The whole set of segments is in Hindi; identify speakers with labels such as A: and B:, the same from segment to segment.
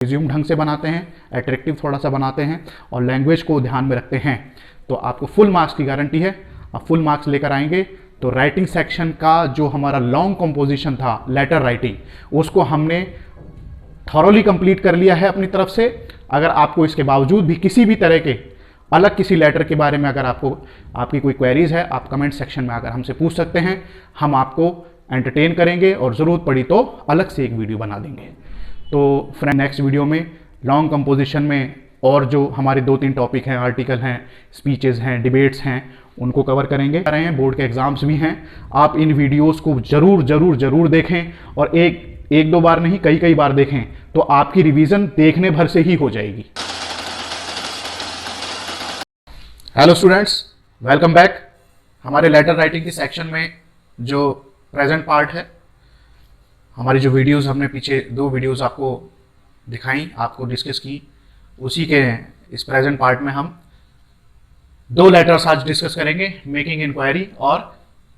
A: रिज्यूम ढंग से बनाते हैं, अट्रैक्टिव थोड़ा सा बनाते हैं और लैंग्वेज को ध्यान में रखते हैं तो आपको फुल मार्क्स की गारंटी है। आप फुल मार्क्स लेकर आएंगे। तो राइटिंग सेक्शन का जो हमारा लॉन्ग कंपोजिशन था, लेटर राइटिंग, उसको हमने थॉरोली कंप्लीट कर लिया है अपनी तरफ से। अगर आपको इसके बावजूद भी किसी भी तरह के अलग किसी लेटर के बारे में अगर आपकी कोई क्वेरीज है, आप कमेंट सेक्शन में आकर हमसे पूछ सकते हैं। हम आपको एंटरटेन करेंगे और ज़रूरत पड़ी तो अलग से एक वीडियो बना देंगे। तो फ्रेंड, नेक्स्ट वीडियो में लॉन्ग कंपोजिशन में और जो हमारे 2-3 टॉपिक हैं, आर्टिकल हैं, स्पीचेस हैं, डिबेट्स हैं, उनको कवर करेंगे। बोर्ड के एग्जाम्स भी हैं। आप इन वीडियोस को जरूर देखें और एक दो बार नहीं, कई बार देखें तो आपकी रिवीजन देखने भर से ही हो जाएगी। Hello students, welcome back. हमारे लेटर राइटिंग की सेक्शन में जो प्रेजेंट पार्ट है, हमारी जो वीडियोस हमने पीछे 2 वीडियोस आपको दिखाई, आपको डिस्कस की, उसी के इस प्रेजेंट पार्ट में हम 2 लेटर्स आज डिस्कस करेंगे, मेकिंग इंक्वायरी और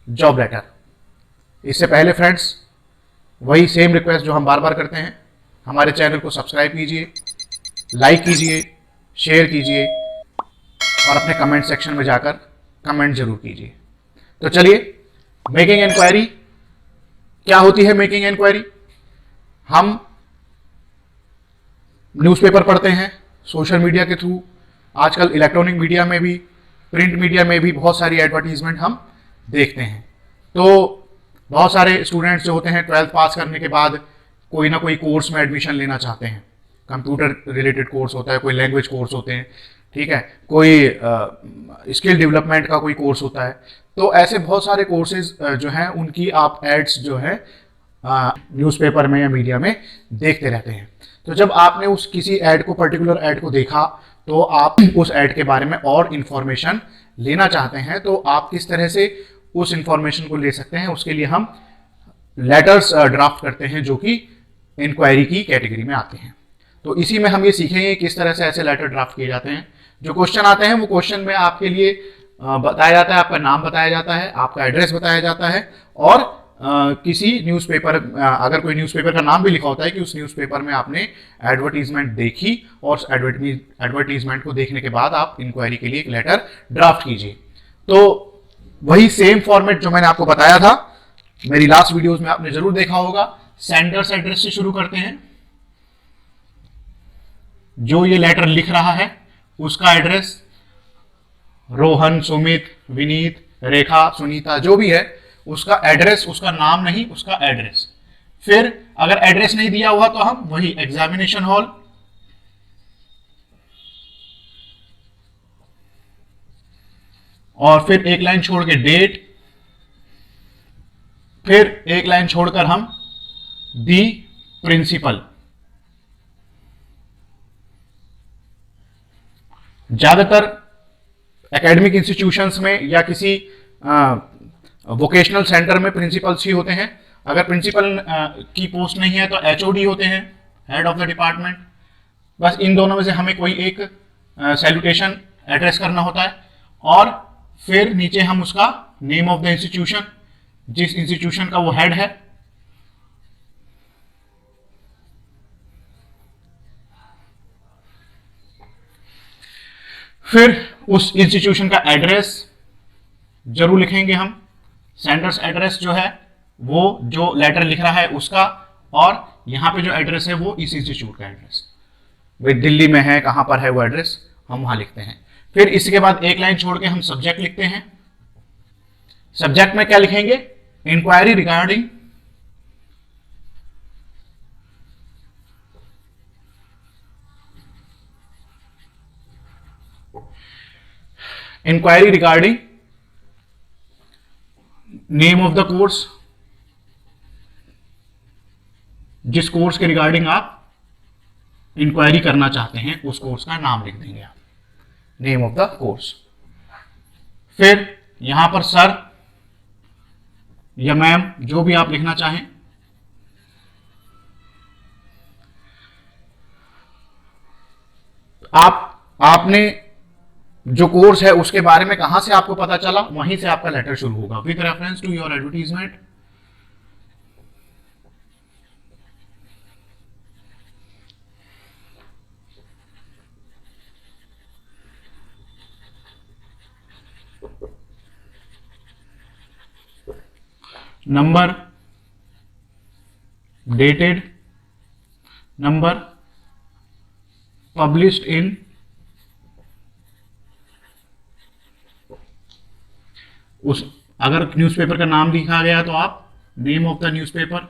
A: जॉब लेटर। इससे पहले फ्रेंड्स, वही सेम रिक्वेस्ट जो हम बार बार करते हैं, हमारे चैनल को सब्सक्राइब कीजिए, लाइक कीजिए, शेयर कीजिए और अपने कमेंट सेक्शन में जाकर कमेंट जरूर कीजिए। तो चलिए, मेकिंग इंक्वायरी क्या होती है? मेकिंग इंक्वायरी, हम न्यूज़पेपर पढ़ते हैं, सोशल मीडिया के थ्रू, आजकल इलेक्ट्रॉनिक मीडिया में भी, प्रिंट मीडिया में भी बहुत सारी एडवर्टीजमेंट हम देखते हैं। तो बहुत सारे स्टूडेंट्स जो होते हैं 12th पास करने के बाद कोई ना कोई कोर्स में एडमिशन लेना चाहते हैं। कंप्यूटर रिलेटेड कोर्स होता है, कोई लैंग्वेज कोर्स होते हैं, ठीक है, कोई स्किल डेवलपमेंट का कोई कोर्स होता है। तो ऐसे बहुत सारे कोर्सेज जो हैं उनकी आप एड्स जो है न्यूज़पेपर में या मीडिया में देखते रहते हैं। तो जब आपने उस किसी ऐड को, पर्टिकुलर ऐड को देखा, तो आप उस ऐड के बारे में और इंफॉर्मेशन लेना चाहते हैं, तो आप किस तरह से उस इंफॉर्मेशन को ले सकते हैं, उसके लिए हम लेटर्स ड्राफ्ट करते हैं जो कि इंक्वायरी की कैटेगरी में आते हैं। तो इसी में हम ये सीखेंगे किस तरह से ऐसे लेटर ड्राफ्ट किए जाते हैं। जो क्वेश्चन आते हैं वो क्वेश्चन में आपके लिए बताया जाता है, आपका नाम बताया जाता है, आपका एड्रेस बताया जाता है और किसी न्यूज़पेपर, अगर कोई न्यूज़पेपर का नाम भी लिखा होता है कि उस न्यूज़पेपर में आपने एडवर्टीजमेंट देखी और उस एडवर्टीजमेंट को देखने के बाद आप इंक्वायरी के लिए एक लेटर ड्राफ्ट कीजिए। तो वही सेम फॉर्मेट जो मैंने आपको बताया था मेरी लास्ट वीडियोस में, आपने जरूर देखा होगा। सेंडर्स एड्रेस से शुरू करते हैं, जो ये लेटर लिख रहा है उसका एड्रेस, रोहन, सुमित, विनीत, रेखा, सुनीता, जो भी है उसका एड्रेस, उसका नाम नहीं, उसका एड्रेस। फिर अगर एड्रेस नहीं दिया हुआ तो हम वही एग्जामिनेशन हॉल, और फिर एक लाइन छोड़ के डेट, फिर एक लाइन छोड़कर हम दी प्रिंसिपल। ज्यादातर एकेडमिक इंस्टीट्यूशंस में या किसी वोकेशनल सेंटर में प्रिंसिपल्स ही होते हैं। अगर प्रिंसिपल की पोस्ट नहीं है तो एचओडी होते हैं, हेड ऑफ द डिपार्टमेंट। बस इन दोनों में से हमें कोई एक सैल्यूटेशन एड्रेस करना होता है और फिर नीचे हम उसका नेम ऑफ द इंस्टीट्यूशन, जिस इंस्टीट्यूशन का वो हेड है, फिर उस इंस्टीट्यूशन का एड्रेस जरूर लिखेंगे हम। सेंडर्स एड्रेस जो है वो जो लेटर लिख रहा है उसका, और यहां पे जो एड्रेस है वो इस इंस्टीट्यूट का एड्रेस, भाई दिल्ली में है, कहां पर है वो एड्रेस, हम वहां लिखते हैं। फिर इसके बाद एक लाइन छोड़ के हम सब्जेक्ट लिखते हैं। सब्जेक्ट में क्या लिखेंगे? Inquiry regarding name of the course, जिस कोर्स के रिगार्डिंग आप इंक्वायरी करना चाहते हैं उस कोर्स का नाम लिख देंगे आप, नेम ऑफ द कोर्स। फिर यहां पर सर या मैम, जो भी आप लिखना चाहें। आपने जो कोर्स है उसके बारे में कहां से आपको पता चला, वहीं से आपका लेटर शुरू होगा, with reference to your advertisement. Number, dated, number published in उस, अगर न्यूज़पेपर का नाम लिखा गया तो आप नेम ऑफ द न्यूज़पेपर,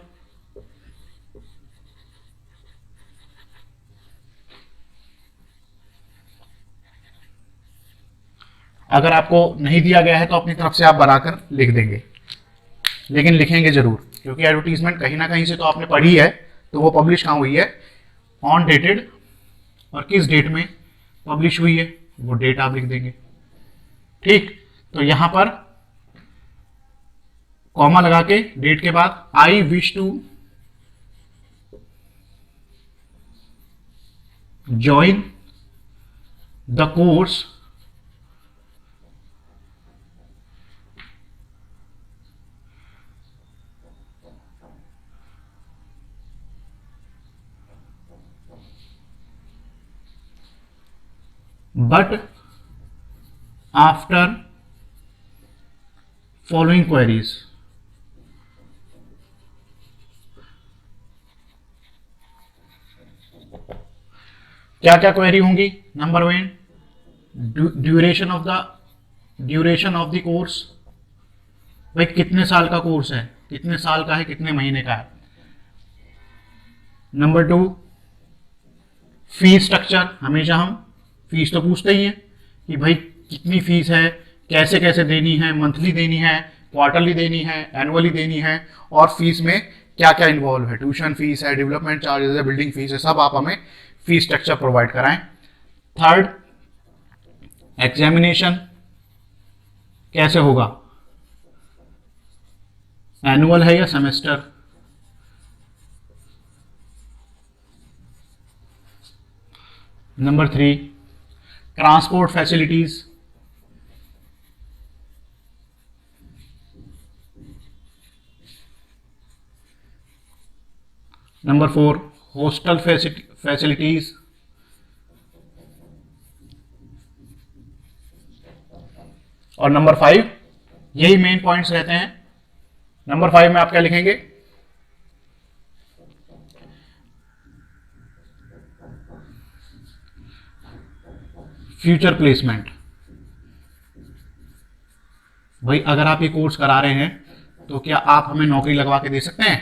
A: अगर आपको नहीं दिया गया है तो अपनी तरफ से आप बनाकर लिख देंगे, लेकिन लिखेंगे जरूर, क्योंकि एडवर्टीजमेंट कहीं ना कहीं से तो आपने पढ़ी है, तो वो पब्लिश कहाँ हुई है, ऑन डेटेड, और किस डेट में पब्लिश हुई है वो डेट आप लिख देंगे। ठीक, तो यहां पर कॉमा लगा के डेट के बाद I wish to join the course but after following queries, क्या क्या क्वेरी होंगी। Number 1, duration of the course, भाई कितने साल का कोर्स है, कितने साल का है, कितने महीने का है। नंबर 2, फीस स्ट्रक्चर, हमेशा हम फीस तो पूछते ही हैं कि भाई कितनी फीस है, कैसे कैसे देनी है, मंथली देनी है, क्वार्टरली देनी है, एनुअली देनी है, और फीस में क्या क्या इन्वॉल्व है, ट्यूशन फीस है, डेवलपमेंट चार्जेस है, बिल्डिंग फीस है, सब आप हमें फीस स्ट्रक्चर प्रोवाइड कराएं। थर्ड, एग्जामिनेशन कैसे होगा, एनुअल है या semester. Number 3, transport facilities, number 4, hostel facilities, और नंबर 5, यही मेन पॉइंट्स रहते हैं। नंबर 5 में आप क्या लिखेंगे, फ्यूचर प्लेसमेंट। भाई अगर आप ये कोर्स करा रहे हैं तो क्या आप हमें नौकरी लगवा के दे सकते हैं,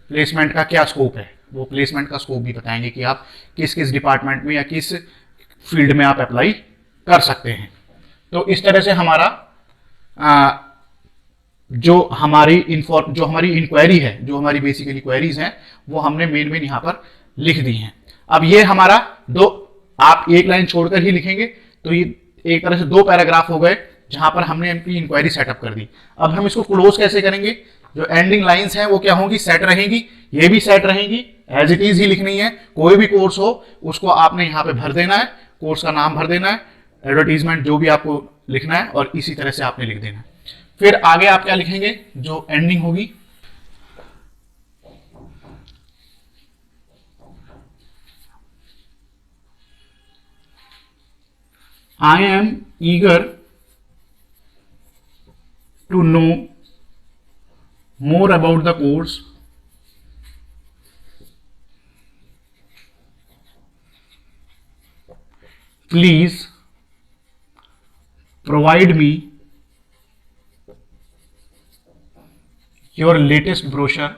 A: प्लेसमेंट का क्या स्कोप है, वो प्लेसमेंट का स्कोप भी बताएंगे कि आप किस किस डिपार्टमेंट में या किस फील्ड में आप अप्लाई कर सकते हैं। तो इस तरह से हमारा जो हमारी इंक्वायरी है, जो हमारी बेसिकली क्वेरीज हैं, वो हमने मेन यहाँ पर लिख दी हैं। अब ये हमारा आप एक लाइन छोड़कर ही लिखेंगे तो ये एक तरह से 2 पैराग्राफ हो गए जहां पर हमने अपनी इंक्वायरी सेटअप कर दी। अब हम इसको क्लोज कैसे करेंगे, जो एंडिंग लाइंस हैं वो क्या होंगी, सेट रहेंगी, ये भी सेट रहेंगी, एज इट इज ही लिखनी है। कोई भी कोर्स हो उसको आपने यहाँ पे भर देना है, कोर्स का नाम भर देना है, एडवर्टीजमेंट जो भी आपको लिखना है, और इसी तरह से आपने लिख देना है। फिर आगे आप क्या लिखेंगे, जो एंडिंग होगी, I am eager to know more about the course. Please provide me your latest brochure.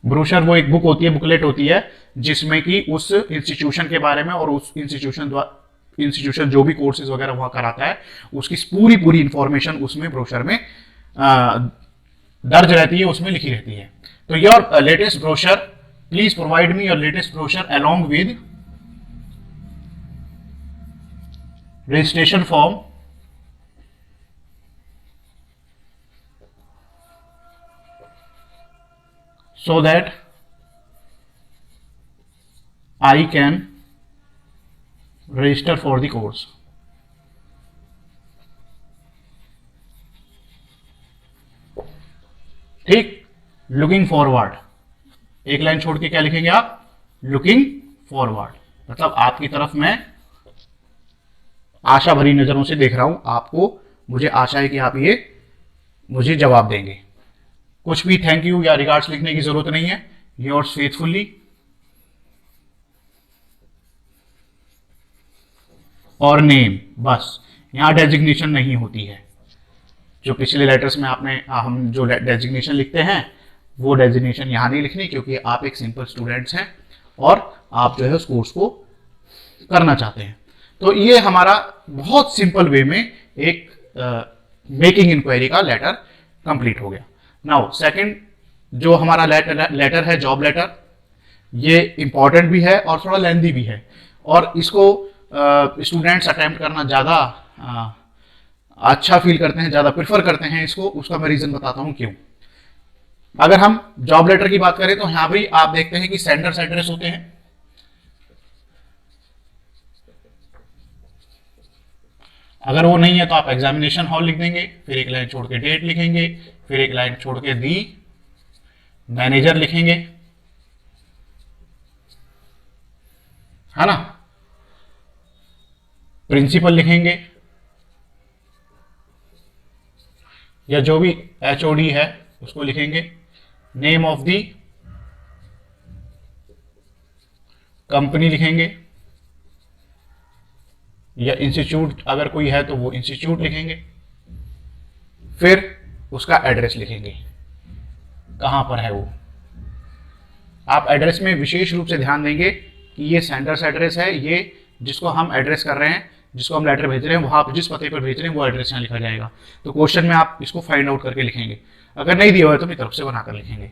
A: Brochure वो एक बुक होती है, बुकलेट होती है, जिसमें कि उस इंस्टीट्यूशन के बारे में और उस इंस्टीट्यूशन जो भी कोर्सेज वगैरह वहां कराता है उसकी पूरी इंफॉर्मेशन उसमें ब्रोशर में दर्ज रहती है, उसमें लिखी रहती है। तो your latest brochure, please provide me your latest brochure along with registration form so that I can register for the course. ठीक, लुकिंग फॉरवर्ड, एक लाइन छोड़ के क्या लिखेंगे आप, लुकिंग फॉरवर्ड, मतलब आपकी तरफ मैं आशा भरी नज़रों से देख रहा हूँ आपको, मुझे आशा है कि आप ये मुझे जवाब देंगे। कुछ भी थैंक यू या रिगार्ड्स लिखने की जरूरत नहीं है। योर्स फेथफुली और नेम, बस। यहां डेजिग्नेशन नहीं होती है। जो पिछले लेटर्स में हम जो डेजिग्नेशन लिखते हैं वो डेजिग्नेशन यहां नहीं लिखनी, क्योंकि आप एक सिंपल स्टूडेंट्स हैं और आप जो है उस कोर्स को करना चाहते हैं। तो ये हमारा बहुत सिंपल वे में एक मेकिंग इंक्वायरी का लेटर कंप्लीट हो गया। नाउ सेकंड जो हमारा लेटर है, जॉब लेटर, ये इंपॉर्टेंट भी है और थोड़ा लेंथी भी है, और इसको स्टूडेंट्स अटेम्प्ट करना ज़्यादा अच्छा फील करते हैं, ज़्यादा प्रेफर करते हैं इसको। उसका मैं रीज़न बताता हूँ क्यों। अगर हम जॉब लेटर की बात करें तो यहां भी आप देखते हैं कि सेंडर्स एड्रेस होते हैं। अगर वो नहीं है तो आप एग्जामिनेशन हॉल लिख देंगे, फिर एक लाइन छोड़ के डेट लिखेंगे, फिर एक लाइन छोड़ के दी मैनेजर लिखेंगे, है ना, प्रिंसिपल लिखेंगे, या जो भी एचओडी है उसको लिखेंगे, नेम ऑफ दी कंपनी लिखेंगे, या इंस्टीट्यूट अगर कोई है तो वो इंस्टीट्यूट लिखेंगे, फिर उसका एड्रेस लिखेंगे कहां पर है वो। आप एड्रेस में विशेष रूप से ध्यान देंगे कि ये सेंडर्स एड्रेस है, ये जिसको हम एड्रेस कर रहे हैं, जिसको हम लेटर भेज रहे हैं, वहां जिस पते पर भेज रहे हैं वो एड्रेस यहाँ लिखा जाएगा। तो क्वेश्चन में आप इसको फाइंड आउट करके लिखेंगे, अगर नहीं दिया हुआ है तो अपनी तरफ से बनाकर लिखेंगे।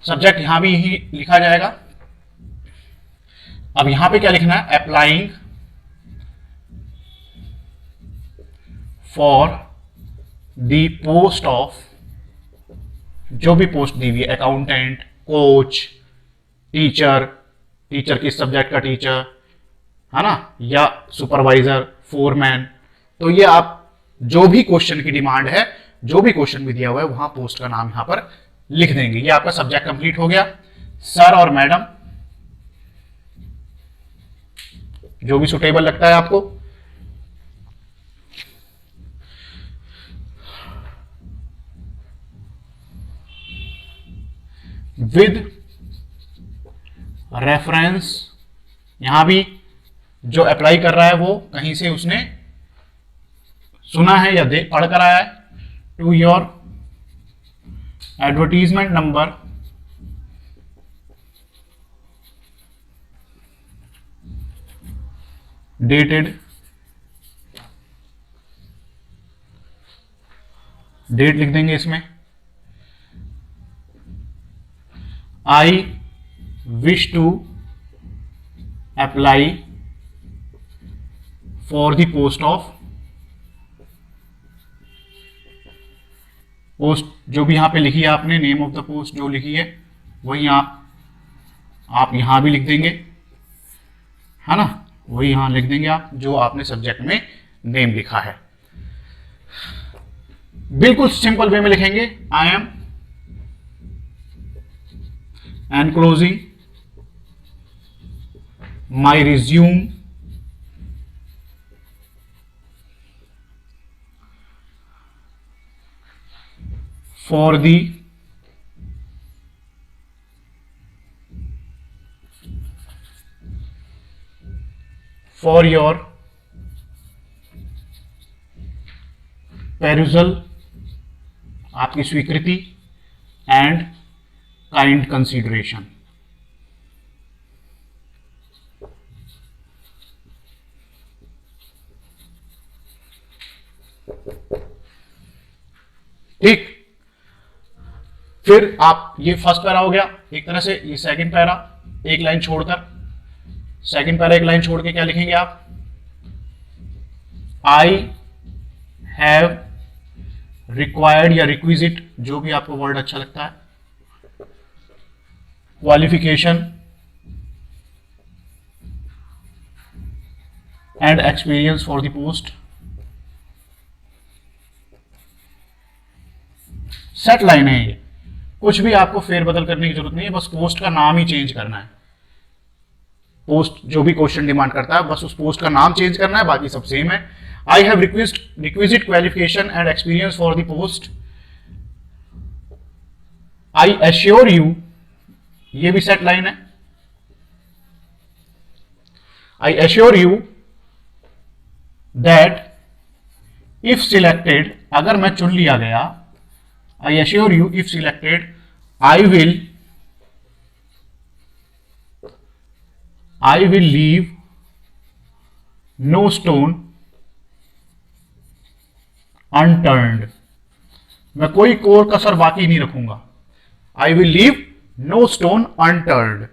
A: सब्जेक्ट यहां भी यही लिखा जाएगा। अब यहां पे क्या लिखना है, applying for the post of, जो भी पोस्ट दी हुई है, अकाउंटेंट, कोच, टीचर, टीचर किस सब्जेक्ट का टीचर, है ना, या सुपरवाइजर, फोरमैन। तो ये आप जो भी क्वेश्चन की डिमांड है, जो भी क्वेश्चन भी दिया हुआ है, वहां पोस्ट का नाम यहां पर लिख देंगे। ये आपका सब्जेक्ट कंप्लीट हो गया। सर और मैडम, जो भी सुटेबल लगता है आपको। विद रेफरेंस, यहां भी जो अप्लाई कर रहा है वो कहीं से उसने सुना है या पढ़ कर आया है, to your advertisement number dated, date लिख देंगे इसमें, I wish to apply for the post of, post जो भी यहां पे लिखी है आपने, नेम ऑफ द पोस्ट जो लिखी है वही आप यहां भी लिख देंगे, है ना, वही यहां लिख देंगे आप जो आपने सब्जेक्ट में नेम लिखा है। बिल्कुल सिंपल वे में लिखेंगे, I am enclosing my resume for your perusal, आपकी स्वीकृति, एंड काइंड कंसीडरेशन। ठीक, फिर आप ये फर्स्ट पैरा हो गया एक तरह से, ये सेकंड पैरा एक लाइन छोड़कर, सेकंड पैरा एक लाइन छोड़ के क्या लिखेंगे आप, आई हैव रिक्वायर्ड या रिक्विजिट, जो भी आपको वर्ड अच्छा लगता है, qualification and experience for the post. Set line है ये, कुछ भी आपको फेरबदल करने की जरूरत नहीं है, बस पोस्ट का नाम ही चेंज करना है। पोस्ट जो भी क्वेश्चन डिमांड करता है, बस उस पोस्ट का नाम चेंज करना है, बाकी सब सेम है। I have requisite qualification and experience for the post, I assure you, ये भी सेट लाइन है। I assure you that if selected, अगर मैं चुन लिया गया, I assure you if selected, I will leave no stone unturned, मैं कोई कोर कसर बाकी नहीं रखूंगा। I will leave no stone unturned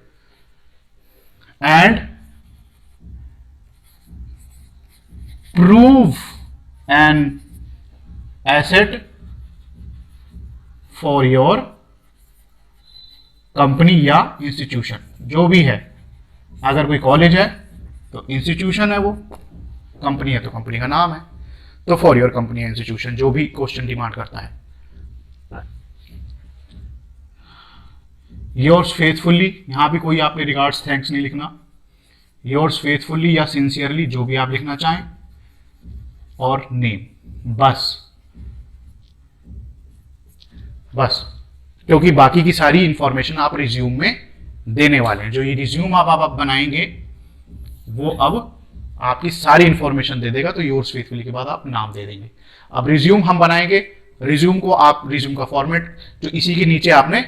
A: and prove an asset for your company या इंस्टीट्यूशन, जो भी है। अगर कोई कॉलेज है तो इंस्टीट्यूशन है, वो कंपनी है तो कंपनी का नाम है, तो फॉर योर कंपनी या इंस्टीट्यूशन, जो भी क्वेश्चन डिमांड करता है। योर्स फेथफुली, यहां भी कोई आपने रिगार्ड्स थैंक्स नहीं लिखना, योर्स फेथफुली या सिंसियरली, जो भी आप लिखना चाहें, और नेम, बस क्योंकि बाकी की सारी इंफॉर्मेशन आप रिज्यूम में देने वाले हैं। जो ये रिज्यूम आप बनाएंगे वो अब आपकी सारी इंफॉर्मेशन दे देगा, तो योर्स फेथफुली के बाद आप नाम दे देंगे। अब रिज्यूम हम बनाएंगे, रिज्यूम का फॉर्मेट जो इसी के नीचे आपने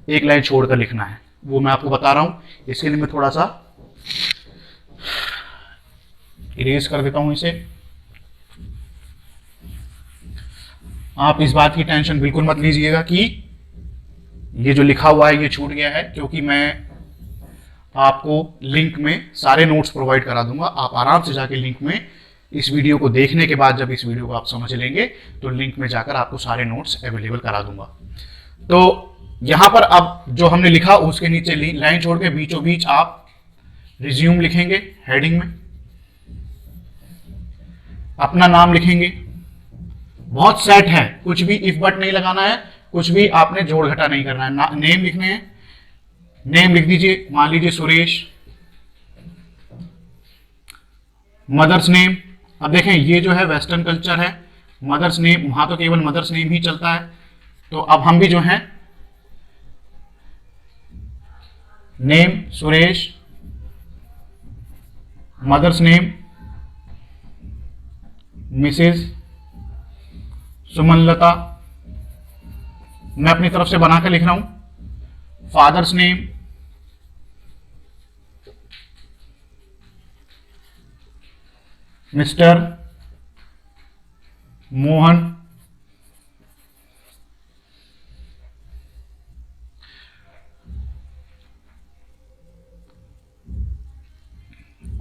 A: एक लाइन छोड़कर लिखना है, वो मैं आपको बता रहा हूं। इसके लिए मैं थोड़ा सा इरेज कर देता हूं इसे। आप इस बात की टेंशन बिल्कुल मत लीजिएगा कि ये जो लिखा हुआ है ये छूट गया है, क्योंकि मैं आपको लिंक में सारे नोट्स प्रोवाइड करा दूंगा। आप आराम से जाके लिंक में इस वीडियो को देखने के बाद, जब इस वीडियो को आप समझ लेंगे, तो लिंक में जाकर आपको सारे नोट्स अवेलेबल करा दूंगा। तो यहां पर अब जो हमने लिखा उसके नीचे लाइन छोड़ के बीचों बीच आप रिज्यूम लिखेंगे, हेडिंग में अपना नाम लिखेंगे। बहुत सेट है, कुछ भी इफ बट नहीं लगाना है, कुछ भी आपने जोड़ घटा नहीं करना है। नेम लिखने हैं, नेम लिख दीजिए, मान लीजिए सुरेश। मदर्स नेम, अब देखें ये जो है वेस्टर्न कल्चर है, मदर्स नेम, वहां तो केवल मदर्स नेम ही चलता है। तो अब हम भी जो है name Suresh, mother's name Mrs Sumanlata, मैं अपनी तरफ से बनाकर लिख रहा हूं। Father's name mister Mohan,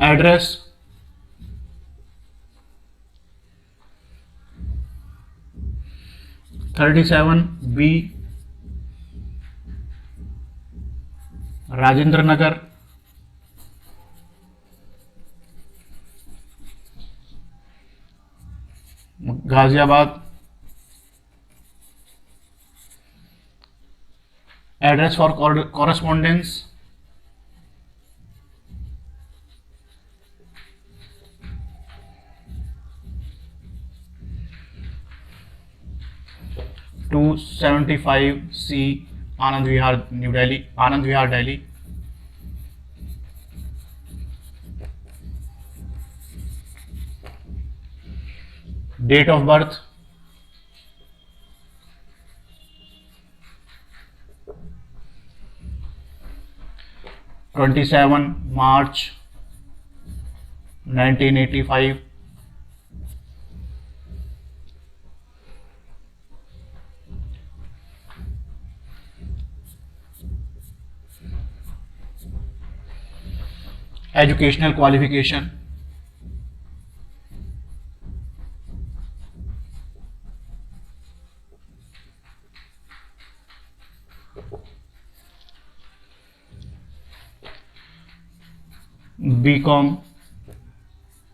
A: address (37B) Rajendra Nagar, Ghaziabad. Address for correspondence (275C) Anand Vihar new Delhi, Anand Vihar Delhi. Date of birth (27 March 1985) educational qualification BCom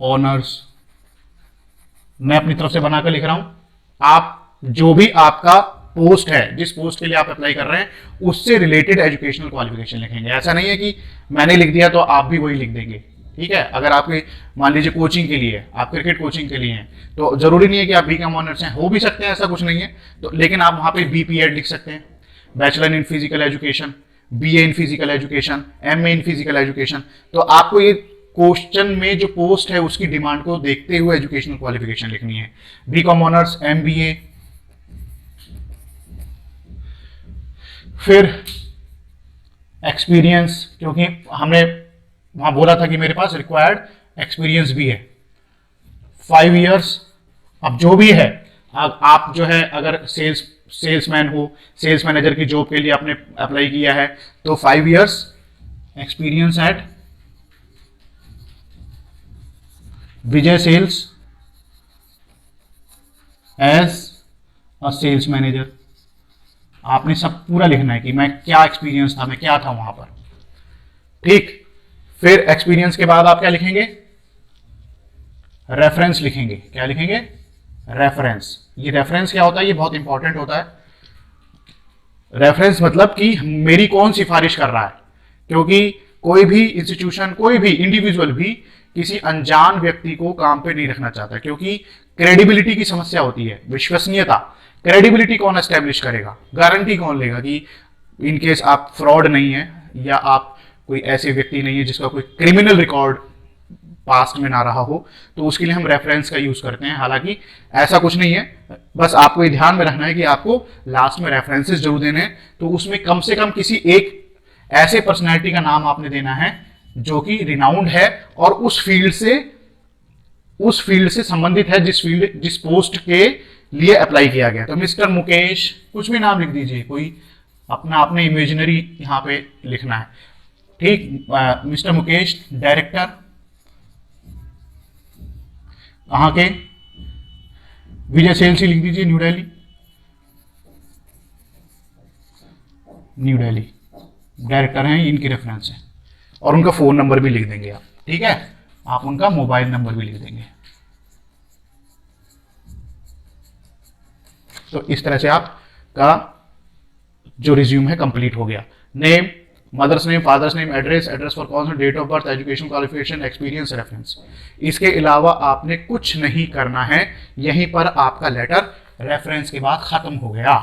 A: honours, मैं अपनी तरफ से बनाकर लिख रहा हूं। आप जो भी आपका पोस्ट है, जिस पोस्ट के लिए आप अप्लाई कर रहे हैं, उससे रिलेटेड एजुकेशनल क्वालिफिकेशन लिखेंगे। ऐसा नहीं है कि मैंने लिख दिया तो आप भी वही लिख देंगे, ठीक है। अगर आपके मान लीजिए कोचिंग के लिए, आप क्रिकेट कोचिंग के लिए हैं, तो जरूरी नहीं है कि आप बीकॉम ऑनर्स हैं, हो भी सकते हैं, ऐसा कुछ नहीं है। तो लेकिन आप वहां पे बीपीएड लिख सकते हैं, bachelor in physical education, BA in physical education, MA in physical education. तो आपको ये क्वेश्चन में जो पोस्ट है उसकी डिमांड को देखते हुए एजुकेशनल क्वालिफिकेशन लिखनी है। बीकॉम ऑनर्स, एमबीए, फिर एक्सपीरियंस, क्योंकि हमने वहां बोला था कि मेरे पास रिक्वायर्ड एक्सपीरियंस भी है 5 इयर्स। अब जो भी है, आप जो है अगर सेल्समैन हो, सेल्स मैनेजर की जॉब के लिए आपने अप्लाई किया है, तो 5 years experience at Vijay sales as a sales manager. आपने सब पूरा लिखना है कि मैं क्या एक्सपीरियंस था, मैं क्या था वहां पर, ठीक। फिर एक्सपीरियंस के बाद आप क्या लिखेंगे, रेफरेंस लिखेंगे। क्या लिखेंगे, रेफरेंस। ये रेफरेंस क्या होता है, ये बहुत इंपॉर्टेंट होता है। रेफरेंस मतलब कि मेरी कौन सिफारिश कर रहा है, क्योंकि कोई भी इंस्टीट्यूशन, कोई भी इंडिविजुअल भी किसी अनजान व्यक्ति को काम पे नहीं रखना चाहता, क्योंकि क्रेडिबिलिटी की समस्या होती है, विश्वसनीयता। क्रेडिबिलिटी कौन एस्टेब्लिश करेगा, गारंटी कौन लेगा कि इनकेस आप फ्रॉड नहीं है या आप कोई ऐसे व्यक्ति नहीं है जिसका कोई क्रिमिनल रिकॉर्ड पास्ट में ना रहा हो, तो उसके लिए हम रेफरेंस का यूज करते हैं। हालांकि ऐसा कुछ नहीं है, बस आपको ये ध्यान में रखना है कि आपको लास्ट में रेफरेंसेस जरूर देने हैं। तो उसमें कम से कम किसी एक ऐसे पर्सनैलिटी का नाम आपने देना है जो कि रिनाउंड है और उस फील्ड से संबंधित है, जिस पोस्ट के लिए अप्लाई किया गया। तो मिस्टर मुकेश, कुछ भी नाम लिख दीजिए, कोई अपना आपने इमेजिनरी यहां पे लिखना है, ठीक। मिस्टर मुकेश, डायरेक्टर कहां के, विजय सेल्स ही लिख दीजिए, new Delhi, new Delhi director हैं, इनकी रेफरेंस है। और उनका फोन नंबर भी लिख देंगे आप, ठीक है। आप उनका मोबाइल नंबर भी लिख देंगे। तो इस तरह से आपका जो रिज्यूम है कंप्लीट हो गया। Name, mother's name, father's name, address, address for cons, date of birth, education qualification, experience, reference. इसके अलावा आपने कुछ नहीं करना है। यहीं पर आपका लेटर रेफरेंस के बाद खत्म हो गया,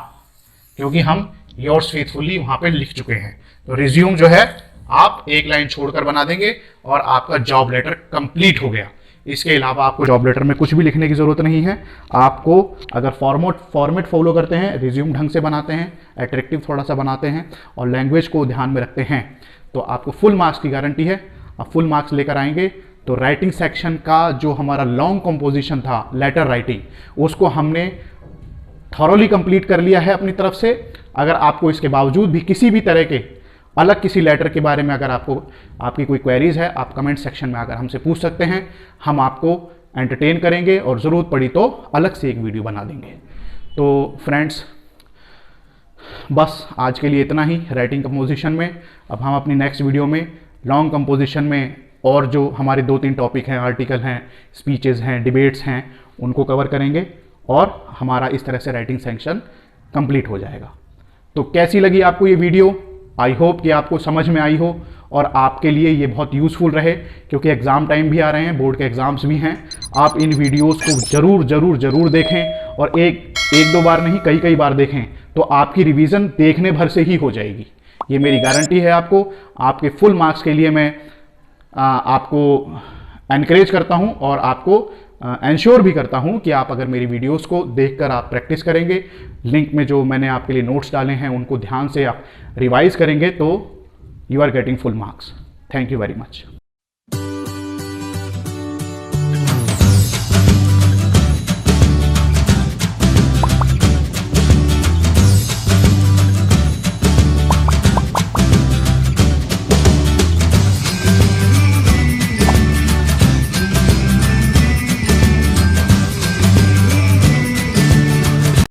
A: क्योंकि हम योर्स फेथफुली वहां पे लिख चुके हैं। तो रिज्यूम जो है आप एक लाइन छोड़कर बना देंगे और आपका जॉब लेटर कंप्लीट हो गया। इसके अलावा आपको जॉब लेटर में कुछ भी लिखने की जरूरत नहीं है। आपको अगर फॉर्मेट फॉलो करते हैं, रिज्यूम ढंग से बनाते हैं, अट्रैक्टिव थोड़ा सा बनाते हैं और लैंग्वेज को ध्यान में रखते हैं, तो आपको फुल मार्क्स की गारंटी है। आप फुल मार्क्स लेकर आएंगे तो राइटिंग सेक्शन का जो हमारा लॉन्ग कंपोजिशन था, लेटर राइटिंग, उसको हमने थॉरोली कंप्लीट कर लिया है अपनी तरफ से। अगर आपको इसके बावजूद भी किसी भी तरह के अलग किसी लेटर के बारे में अगर आपकी कोई क्वेरीज है, आप कमेंट सेक्शन में आकर हमसे पूछ सकते हैं। हम आपको एंटरटेन करेंगे और ज़रूरत पड़ी तो अलग से एक वीडियो बना देंगे। तो फ्रेंड्स, बस आज के लिए इतना ही राइटिंग कंपोजिशन में। अब हम अपनी नेक्स्ट वीडियो में लॉन्ग कंपोजिशन में और जो हमारे 2-3 टॉपिक हैं, आर्टिकल हैं, स्पीचेस हैं, डिबेट्स हैं, उनको कवर करेंगे और हमारा इस तरह से राइटिंग सेक्शन कंप्लीट हो जाएगा। तो कैसी लगी आपको ये वीडियो? आई होप कि आपको समझ में आई हो और आपके लिए ये बहुत यूज़फुल रहे, क्योंकि एग्ज़ाम टाइम भी आ रहे हैं, बोर्ड के एग्ज़ाम्स भी हैं। आप इन वीडियोस को ज़रूर देखें और एक दो बार नहीं, कई बार देखें, तो आपकी रिवीजन देखने भर से ही हो जाएगी। ये मेरी गारंटी है आपको। आपके फुल मार्क्स के लिए मैं आपको एनकरेज करता हूँ और आपको एंश्योर भी करता हूँ कि आप अगर मेरी वीडियोस को देखकर आप प्रैक्टिस करेंगे, लिंक में जो मैंने आपके लिए नोट्स डाले हैं उनको ध्यान से आप रिवाइज करेंगे, तो you are getting full marks. Thank you very much.